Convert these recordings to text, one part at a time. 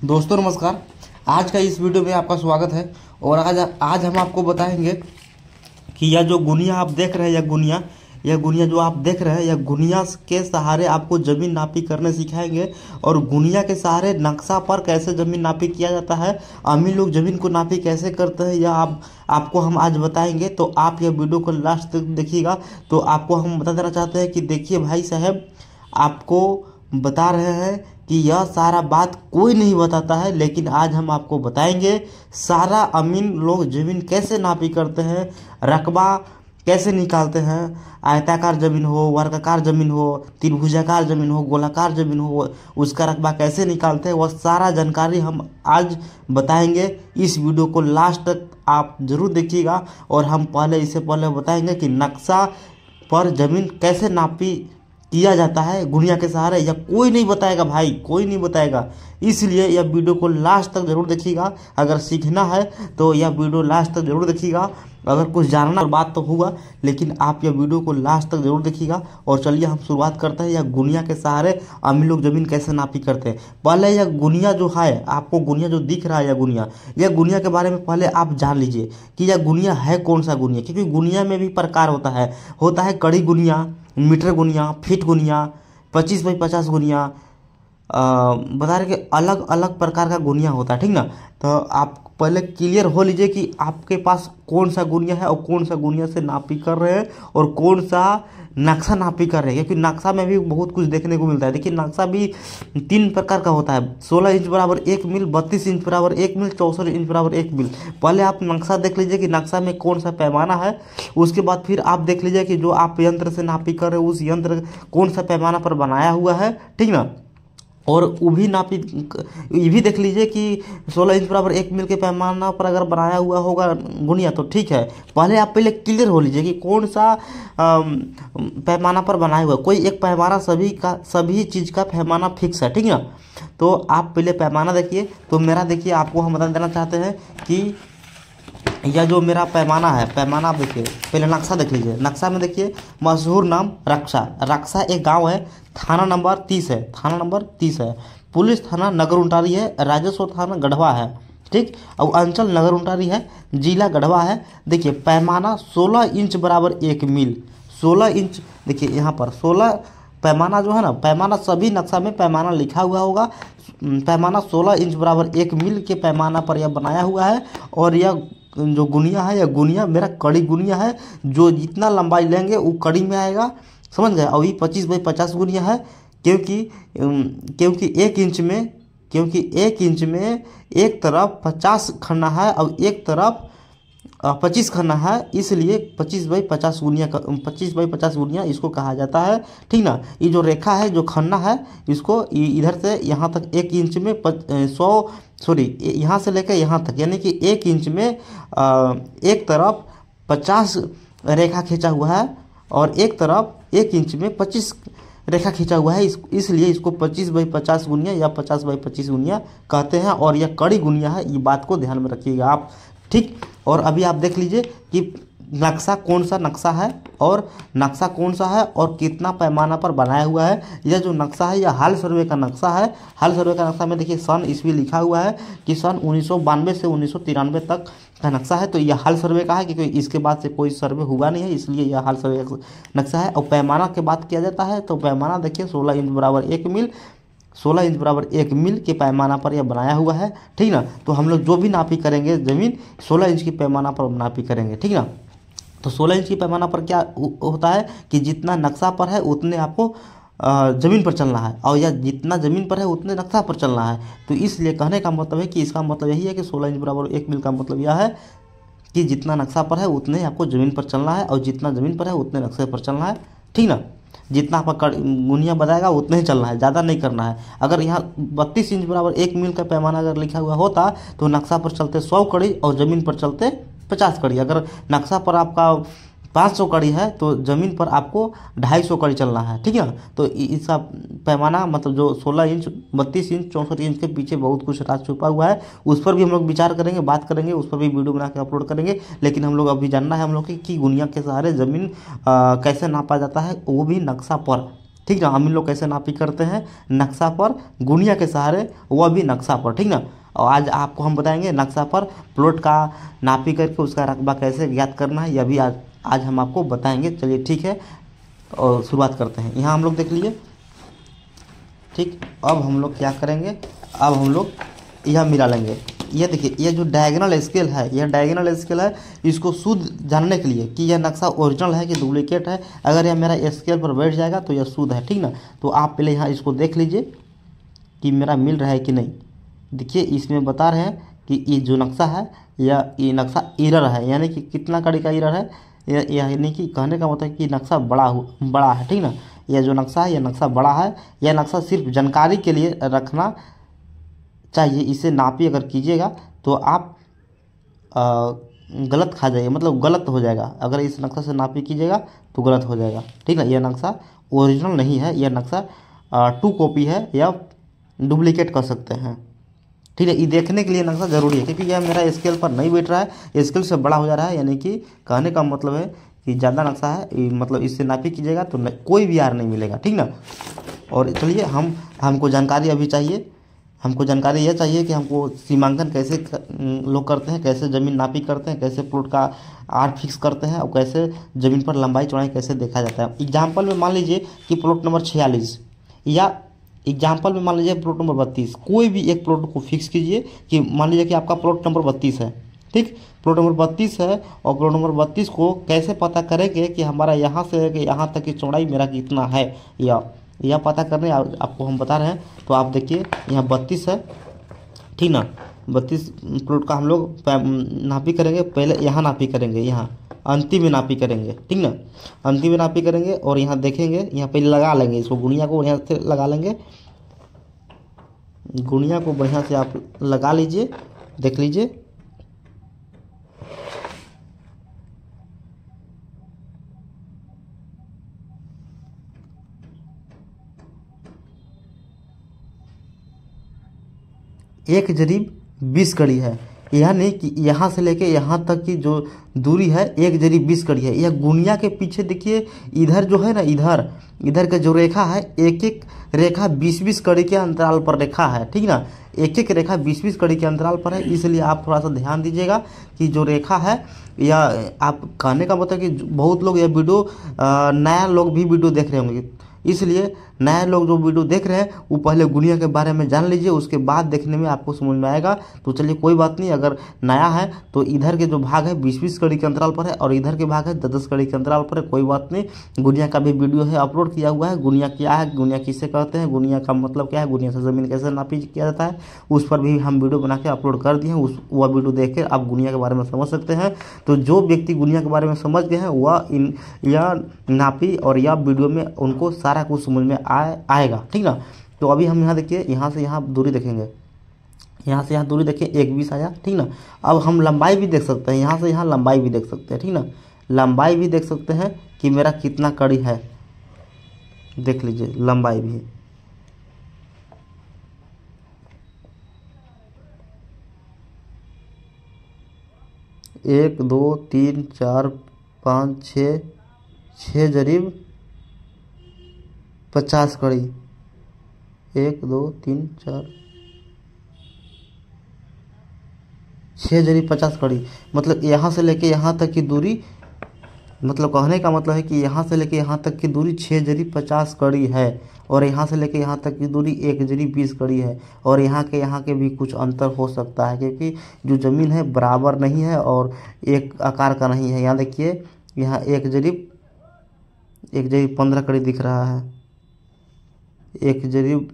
दोस्तों नमस्कार। आज का इस वीडियो में आपका स्वागत है। और आज हम आपको बताएंगे कि यह जो गुनिया आप देख रहे हैं, यह गुनिया जो आप देख रहे हैं, यह गुनिया के सहारे आपको ज़मीन नापी करने सिखाएंगे। और गुनिया के सहारे नक्शा पर कैसे ज़मीन नापी किया जाता है, अमीर लोग ज़मीन को नापी कैसे करते हैं, यह आपको हम आज बताएंगे। तो आप यह वीडियो को लास्ट तक देखिएगा। तो आपको हम बता देना चाहते हैं कि देखिए भाई साहब, आपको बता रहे हैं कि यह सारा बात कोई नहीं बताता है, लेकिन आज हम आपको बताएंगे सारा अमीन लोग ज़मीन कैसे नापी करते हैं, रकबा कैसे निकालते हैं, आयताकार ज़मीन हो, वर्गाकार ज़मीन हो, त्रिभुजाकार ज़मीन हो, गोलाकार ज़मीन हो, उसका रकबा कैसे निकालते हैं, वह सारा जानकारी हम आज बताएंगे। इस वीडियो को लास्ट तक आप ज़रूर देखिएगा। और हम इससे पहले बताएंगे कि नक्शा पर ज़मीन कैसे नापी किया जाता है गुनिया के सहारे। यह कोई नहीं बताएगा भाई, कोई नहीं बताएगा, इसलिए यह वीडियो को लास्ट तक जरूर देखिएगा। अगर सीखना है तो यह वीडियो लास्ट तक जरूर देखिएगा। अगर कुछ जानना बात तो होगा, लेकिन आप यह वीडियो को लास्ट तक जरूर देखिएगा। और चलिए हम शुरुआत करते हैं। यह गुनिया के सहारे अमीर लोग ज़मीन कैसे नापी करते हैं। पहले यह गुनिया जो है, आपको गुनिया जो दिख रहा है, यह गुनिया के बारे में पहले आप जान लीजिए कि यह गुनिया है कौन सा गुनिया। क्योंकि गुनिया में भी प्रकार होता है कड़ी गुनिया, मीटर गुनिया, फीट गुनिया, 25 बाई 50 गुनिया, बता रहे कि अलग अलग प्रकार का गुनिया होता है, ठीक ना। तो आप पहले क्लियर हो लीजिए कि आपके पास कौन सा गुनिया है और कौन सा गुनिया से नापी कर रहे हैं और कौन सा नक्शा नापी कर रहे हैं। क्योंकि नक्शा में भी बहुत कुछ देखने को मिलता है। देखिए नक्शा भी 3 प्रकार का होता है। 16 इंच बराबर 1 मील, 32 इंच बराबर 1 मील, 64 इंच बराबर 1 मील। पहले आप नक्शा देख लीजिए कि नक्शा में कौन सा पैमाना है। उसके बाद फिर आप देख लीजिए कि जो आप यंत्र से नापी कर रहे हो उस यंत्र कौन सा पैमाना पर बनाया हुआ है, ठीक ना। और वो भी ये भी देख लीजिए कि 16 इंच बराबर 1 मील के पैमाना पर अगर बनाया हुआ होगा गुनिया तो ठीक है। पहले क्लियर हो लीजिए कि कौन सा पैमाना पर बनाया हुआ है। कोई एक पैमाना सभी चीज़ का पैमाना फिक्स है, ठीक है। तो आप पहले पैमाना देखिए। तो मेरा देखिए, आपको हम बता देना चाहते हैं कि यह जो मेरा पैमाना है, पैमाना आप देखिए। पहले नक्शा देख लीजिए। नक्शा में देखिए मशहूर नाम रक्षा एक गांव है, थाना नंबर 30 है, पुलिस थाना नगर उंटारी है, राजस्व थाना गढ़वा है, ठीक। और अंचल नगर उंटारी है, जिला गढ़वा है। देखिए पैमाना 16 इंच बराबर 1 मील, 16 इंच। देखिए यहाँ पर 16 पैमाना जो है ना, पैमाना सभी नक्शा में पैमाना लिखा हुआ होगा। पैमाना 16 इंच बराबर 1 मील के पैमाना पर यह बनाया हुआ है। और यह जो गुनिया है, यह गुनिया मेरा कड़ी गुनिया है। जो जितना लंबाई लेंगे वो कड़ी में आएगा, समझ गए। और ये 25 बाई 50 गुनिया है। क्योंकि 1 इंच में एक तरफ 50 खन्ना है और एक तरफ 25 खन्ना है, इसलिए 25 बाई 50 गुनिया इसको कहा जाता है, ठीक ना। ये जो रेखा है, जो खन्ना है, इसको इधर से यहाँ तक 1 इंच में यहाँ से लेकर यहाँ तक, यानी कि 1 इंच में एक तरफ 50 रेखा खींचा हुआ है और एक तरफ 1 इंच में 25 रेखा खींचा हुआ है। इसलिए इसको 25 बाई 50 गुनिया या 50 बाई 25 गुनिया कहते हैं। और यह कड़ी गुनिया है, ये बात को ध्यान में रखिएगा आप, ठीक। और अभी आप देख लीजिए कि नक्शा कौन सा नक्शा है और कितना पैमाना पर बनाया हुआ है। यह जो नक्शा है, यह हाल सर्वे का नक्शा है। हाल सर्वे का नक्शा में देखिए सन ईस्वी लिखा हुआ है कि सन 1992 से 1993 तक का नक्शा है। तो यह हाल सर्वे का है, क्योंकि इसके बाद से कोई सर्वे हुआ नहीं है, इसलिए यह हाल सर्वे का नक्शा है। और पैमाना की बात किया जाता है तो पैमाना देखिए 16 इंच बराबर 1 मील, 16 इंच बराबर 1 मील के पैमाना पर यह बनाया हुआ है, ठीक ना। तो हम लोग जो भी नापी करेंगे ज़मीन 16 इंच की पैमाना पर नापी करेंगे, ठीक ना। तो 16 इंच की पैमाना पर क्या होता है कि जितना नक्शा पर है उतने आपको ज़मीन पर चलना है, और या जितना ज़मीन पर है उतने नक्शा पर चलना है। तो इसलिए कहने का मतलब है कि इसका मतलब यही है कि 16 इंच बराबर 1 मील का मतलब यह है कि जितना नक्शा पर है उतने आपको ज़मीन पर चलना है, और जितना ज़मीन पर है उतने नक्शे पर चलना है, ठीक ना। जितना आपका गुनिया बताएगा उतना ही चलना है, ज़्यादा नहीं करना है। अगर यहाँ 32 इंच बराबर 1 मील का पैमाना अगर लिखा हुआ होता तो नक्शा पर चलते 100 कड़ी और ज़मीन पर चलते 50 कड़ी। अगर नक्शा पर आपका 500 कड़ी है तो ज़मीन पर आपको 250 कड़ी चलना है, ठीक है। तो इसका पैमाना मतलब जो 16 इंच, 32 इंच, 64 इंच के पीछे बहुत कुछ राज छुपा हुआ है। उस पर भी हम लोग विचार करेंगे, बात करेंगे, उस पर भी वीडियो बना के अपलोड करेंगे। लेकिन हम लोग अभी जानना है हम लोग कि गुनिया के सहारे ज़मीन कैसे नापा जाता है, वो भी नक्शा पर, ठीक ना। हम इन लोग कैसे नापी करते हैं, नक्शा पर, गुनिया के सहारे, वह भी नक्शा पर, ठीक ना। और आज आपको हम बताएंगे नक्शा पर प्लॉट का नापी करके उसका रकबा कैसे ज्ञात करना है, यह भी आज हम आपको बताएंगे। चलिए ठीक है, और शुरुआत करते हैं। यहाँ हम लोग देख लिए, ठीक। अब हम लोग क्या करेंगे, अब हम लोग यह मिला लेंगे। यह देखिए, यह जो डायगोनल स्केल है, यह डायगोनल स्केल है। इसको शुद्ध जानने के लिए कि यह नक्शा ओरिजिनल है कि डुप्लीकेट है, अगर यह मेरा स्केल पर बैठ जाएगा तो यह शुद्ध है, ठीक ना। तो आप पहले यहाँ इसको देख लीजिए कि मेरा मिल रहा है कि नहीं। देखिए इसमें बता रहे हैं कि ये जो नक्शा है, ये नक्शा एरर है, यानी कि कितना कड़ी का एरर है, यानी कि कहने का मतलब कि नक्शा बड़ा है, ठीक ना। यह जो नक्शा है, यह नक्शा बड़ा है। यह नक्शा सिर्फ जानकारी के लिए रखना चाहिए। इसे नापी अगर कीजिएगा तो आप गलत खा जाइए, मतलब गलत हो जाएगा। अगर इस नक्शा से नापी कीजिएगा तो गलत हो जाएगा, ठीक ना। यह नक्शा ओरिजिनल नहीं है, यह नक्शा 2 कॉपी है या डुप्लीकेट कर सकते हैं, ठीक है। ये देखने के लिए नक्शा ज़रूरी है, क्योंकि यह मेरा स्केल पर नहीं बैठ रहा है, स्केल से बड़ा हो जा रहा है। यानी कि कहने का मतलब है कि ज़्यादा नक्शा है, मतलब इससे नापी कीजिएगा तो कोई भी आर नहीं मिलेगा, ठीक ना। और चलिए हमको जानकारी अभी चाहिए। हमको जानकारी यह चाहिए कि हमको सीमांकन कैसे लोग करते हैं, कैसे ज़मीन नापी करते हैं, कैसे प्लॉट का आर फिक्स करते हैं, और कैसे ज़मीन पर लंबाई चौड़ाई कैसे देखा जाता है। एग्जाम्पल में मान लीजिए कि प्लॉट नंबर 46, या एग्जाम्पल में मान लीजिए प्लॉट नंबर 32, कोई भी एक प्लॉट को फिक्स कीजिए कि मान लीजिए कि आपका प्लॉट नंबर 32 है, ठीक। प्लॉट नंबर 32 है, और प्लॉट नंबर 32 को कैसे पता करेंगे कि हमारा यहाँ से यहाँ तक की चौड़ाई मेरा कितना है, यह पता करने आपको हम बता रहे हैं। तो आप देखिए यहाँ 32 है, ठीक ना। 32 प्लॉट का हम लोग नापी करेंगे। पहले यहाँ नापी करेंगे, यहाँ अंतिम में नापी करेंगे, ठीक ना। अंतिम में नापी करेंगे और यहाँ देखेंगे, यहाँ पहले लगा लेंगे इसको, गुनिया को बढ़िया से लगा लेंगे। गुनिया को बढ़िया से आप लगा लीजिए, देख लीजिए। एक जरीब 20 कड़ी है, यानी कि यहाँ से लेके यहाँ तक की जो दूरी है, एक जरीब 20 कड़ी है। यह गुनिया के पीछे देखिए, इधर जो है ना, इधर का जो रेखा है, एक एक रेखा 20-20 कड़ी के अंतराल पर रेखा है, ठीक ना। एक एक रेखा 20-20 कड़ी के अंतराल पर है, इसलिए आप थोड़ा सा ध्यान दीजिएगा कि जो रेखा है, या आप कहने का मतलब कि बहुत लोग यह वीडियो, नया लोग भी वीडियो देख रहे होंगे, इसलिए नए लोग जो वीडियो देख रहे हैं वो पहले गुनिया के बारे में जान लीजिए, उसके बाद देखने में आपको समझ में आएगा। तो चलिए कोई बात नहीं, अगर नया है तो इधर के जो भाग है 20-20 कड़ी के अंतराल पर है, और इधर के भाग है 10-10 कड़ी के अंतराल पर है, कोई बात नहीं। गुनिया का भी वीडियो है, अपलोड किया हुआ है। गुनिया क्या है, गुनिया किसे कहते हैं, गुनिया का मतलब क्या है, गुनिया से ज़मीन कैसे नापी किया जाता है, उस पर भी हम वीडियो बना के अपलोड कर दिए हैं। वह वीडियो देख कर आप गुनिया के बारे में समझ सकते हैं। तो जो व्यक्ति गुनिया के बारे में समझ गए हैं वह यह नापी और यह वीडियो में उनको सारा कुछ समझ में आएगा, ठीक ना। तो अभी हम यहाँ देखिए, यहाँ से यहाँ दूरी देखेंगे, यहाँ से यहाँ दूरी देखिए 1-20 आया, ठीक ना। अब हम लंबाई भी देख सकते हैं, यहाँ से यहाँ लंबाई भी देख सकते हैं, ठीक ना। लंबाई भी देख सकते हैं कि मेरा कितना कड़ी है, देख लीजिए लंबाई भी। एक 2 3 4 5 6 जरीब 50 कड़ी, 1 2 3 4 6 जरीब 50 कड़ी, मतलब यहाँ से लेके यहाँ तक की दूरी, मतलब कहने का मतलब है कि यहाँ से लेके यहाँ तक की दूरी 6 जरीब 50 कड़ी है, और यहाँ से लेके यहाँ तक की दूरी 1 जरीब 20 कड़ी है। और यहाँ के भी कुछ अंतर हो सकता है, क्योंकि जो ज़मीन है बराबर नहीं है और एक आकार का नहीं है। यहाँ देखिए, यहाँ 1 जरीब 15 कड़ी दिख रहा है, 1 जरीब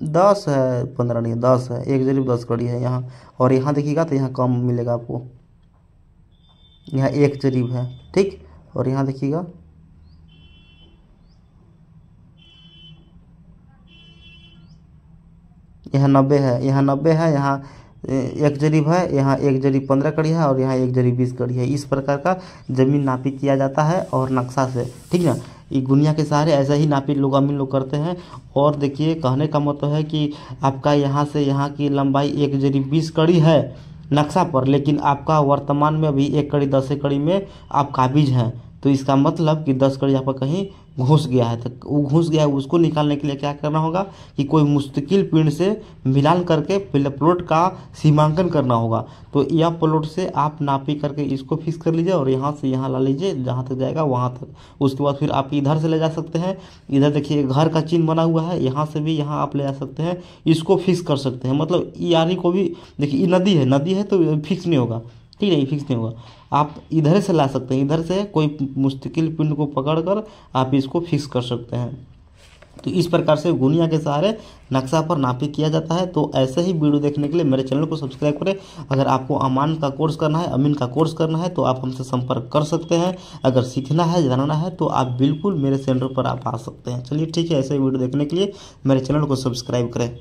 10 है, 15 नहीं 10 है, 1 जरीब 10 कड़ी है यहाँ। और यहाँ देखिएगा तो यहाँ कम मिलेगा आपको, यहाँ 1 जरीब है, ठीक। और यहाँ देखिएगा, यहाँ 90 है, यहाँ 90 है, यहाँ 1 जरीब है, यहाँ 1 जरीब 15 कड़ी है, और यहाँ 1 जरीब 20 कड़ी है। इस प्रकार का ज़मीन नापी किया जाता है और नक्शा से, ठीक ना। ये गुनिया के सहारे ऐसा ही नापी लोग अमीन लोग करते हैं। और देखिए कहने का मतलब है कि आपका यहाँ से यहाँ की लंबाई 1 जरीब 20 कड़ी है नक्शा पर, लेकिन आपका वर्तमान में अभी 1 कड़ी 10 कड़ी में आप काबिज हैं, तो इसका मतलब कि 10 कड़ी आपका कहीं घुस गया है, तो वो घुस गया है, उसको निकालने के लिए क्या करना होगा कि कोई मुस्तकिल पिंड से मिलान करके प्लॉट का सीमांकन करना होगा। तो यह प्लॉट से आप नापी करके इसको फिक्स कर लीजिए और यहाँ से यहाँ ला लीजिए, जहाँ तक जाएगा वहाँ तक। उसके बाद फिर आप इधर से ले जा सकते हैं, इधर देखिए घर का चिन्ह बना हुआ है, यहाँ से भी यहाँ आप ले जा सकते हैं, इसको फिक्स कर सकते हैं। मतलब यानी को भी देखिए, ये नदी है तो फिक्स नहीं होगा, ठीक है, ये फिक्स नहीं होगा। आप इधर से ला सकते हैं, इधर से कोई मुस्तकिल पिंड को पकड़कर आप इसको फिक्स कर सकते हैं। तो इस प्रकार से गुनिया के सहारे नक्शा पर नापी किया जाता है। तो ऐसे ही वीडियो देखने के लिए मेरे चैनल को सब्सक्राइब करें। अगर आपको अमान का कोर्स करना है, अमीन का कोर्स करना है, तो आप हमसे संपर्क कर सकते हैं। अगर सीखना है, जानना है, तो आप बिल्कुल मेरे चैनल पर आप आ सकते हैं। चलिए ठीक है, ऐसे ही वीडियो देखने के लिए मेरे चैनल को सब्सक्राइब करें।